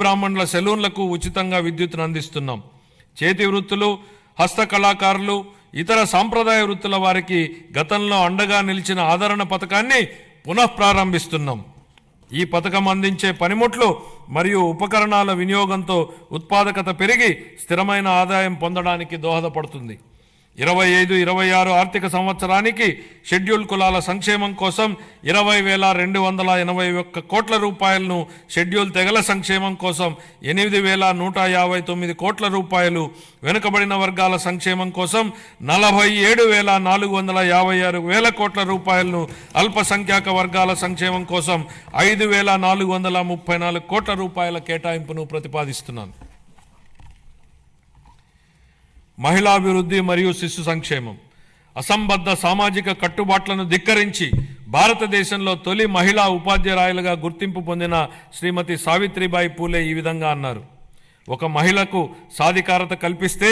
బ్రాహ్మణుల సెలూన్లకు ఉచితంగా విద్యుత్తును అందిస్తున్నాం. చేతి వృత్తులు, హస్తకళాకారులు, ఇతర సాంప్రదాయ వృత్తుల వారికి గతంలో అండగా నిలిచిన ఆదరణ పథకాన్ని పునఃప్రారంభిస్తున్నాం. ఈ పథకం అందించే పనిముట్లు మరియు ఉపకరణాల వినియోగంతో ఉత్పాదకత పెరిగి స్థిరమైన ఆదాయం పొందడానికి దోహదపడుతుంది. 25-26 ఆర్థిక సంవత్సరానికి షెడ్యూల్ కులాల సంక్షేమం కోసం 20,281 కోట్ల రూపాయలను, షెడ్యూల్ తెగల సంక్షేమం కోసం 8,159 కోట్ల రూపాయలు, వెనుకబడిన వర్గాల సంక్షేమం కోసం 47,456 కోట్ల రూపాయలను, అల్పసంఖ్యాక వర్గాల సంక్షేమం కోసం 5,434 కోట్ల రూపాయల కేటాయింపును ప్రతిపాదిస్తున్నాను. మహిళాభివృద్ధి మరియు శిశు సంక్షేమం. అసంబద్ధ సామాజిక కట్టుబాట్లను ధిక్కరించి భారతదేశంలో తొలి మహిళా ఉపాధ్యాయులుగా గుర్తింపు పొందిన శ్రీమతి సావిత్రిబాయి పూలే ఈ విధంగా అన్నారు: ఒక మహిళకు సాధికారత కల్పిస్తే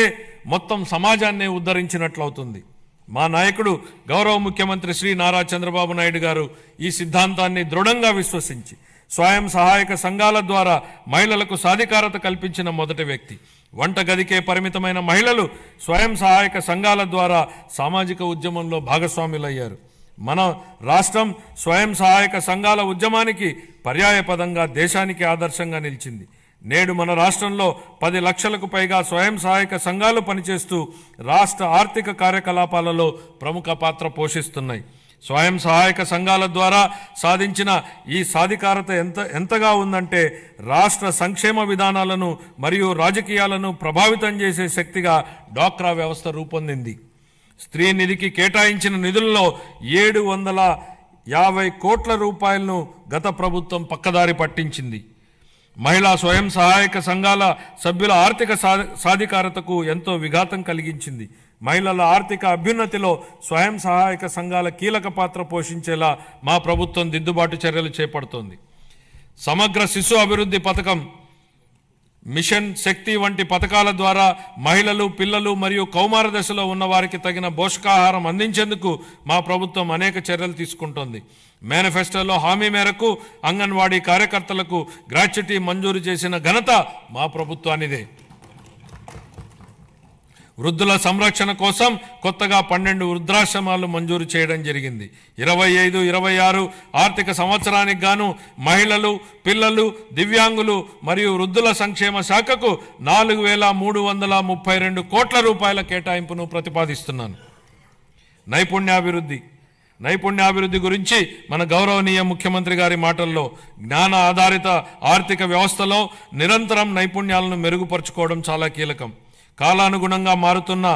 మొత్తం సమాజాన్నే ఉద్ధరించినట్లవుతుంది. మా నాయకుడు గౌరవ ముఖ్యమంత్రి శ్రీ నారా చంద్రబాబు నాయుడు గారు ఈ సిద్ధాంతాన్ని దృఢంగా విశ్వసించి స్వయం సహాయక సంఘాల ద్వారా మహిళలకు సాధికారత కల్పించిన మొదటి వ్యక్తి. వంట గదికే పరిమితమైన మహిళలు స్వయం సహాయక సంఘాల ద్వారా సామాజిక ఉద్యమంలో భాగస్వాములయ్యారు. మన రాష్ట్రం స్వయం సహాయక సంఘాల ఉద్యమానికి పర్యాయపదంగా దేశానికి ఆదర్శంగా నిలిచింది. నేడు మన రాష్ట్రంలో 10 లక్షలకు పైగా స్వయం సహాయక సంఘాలు పనిచేస్తూ రాష్ట్ర ఆర్థిక కార్యకలాపాలలో ప్రముఖ పాత్ర పోషిస్తున్నాయి. స్వయం సహాయక సంఘాల ద్వారా సాధించిన ఈ సాధికారత ఎంతగా ఉందంటే రాష్ట్ర సంక్షేమ విధానాలను మరియు రాజకీయాలను ప్రభావితం చేసే శక్తిగా డ్వాక్రా వ్యవస్థ రూపొందింది. స్త్రీ నిధికి కేటాయించిన నిధుల్లో 750 కోట్ల రూపాయలను గత ప్రభుత్వం పక్కదారి పట్టించింది. మహిళా స్వయం సహాయక సంఘాల సభ్యుల ఆర్థిక సాధికారతకు ఎంతో విఘాతం కలిగించింది. మహిళల ఆర్థిక అభ్యున్నతిలో స్వయం సహాయక సంఘాల కీలక పాత్ర పోషించేలా మా ప్రభుత్వం దిద్దుబాటు చర్యలు చేపడుతోంది. సమగ్ర శిశు అభివృద్ధి పథకం, మిషన్ శక్తి వంటి పథకాల ద్వారా మహిళలు, పిల్లలు మరియు కౌమార దశలో ఉన్న వారికి తగిన పోషకాహారం అందించేందుకు మా ప్రభుత్వం అనేక చర్యలు తీసుకుంటోంది. మేనిఫెస్టోలో హామీ మేరకు అంగన్వాడీ కార్యకర్తలకు గ్రాట్యుటీ మంజూరు చేసిన ఘనత మా ప్రభుత్వానిదే. వృద్ధుల సంరక్షణ కోసం కొత్తగా 12 వృద్ధాశ్రమాలు మంజూరు చేయడం జరిగింది. 25-26 ఆర్థిక సంవత్సరానికి గాను మహిళలు, పిల్లలు, దివ్యాంగులు మరియు వృద్ధుల సంక్షేమ శాఖకు 4,332 కోట్ల రూపాయల కేటాయింపును ప్రతిపాదిస్తున్నాను. నైపుణ్యాభివృద్ధి గురించి మన గౌరవనీయ ముఖ్యమంత్రి గారి మాటల్లో, జ్ఞాన ఆధారిత ఆర్థిక వ్యవస్థలో నిరంతరం నైపుణ్యాలను మెరుగుపరుచుకోవడం చాలా కీలకం. కాలానుగుణంగా మారుతున్న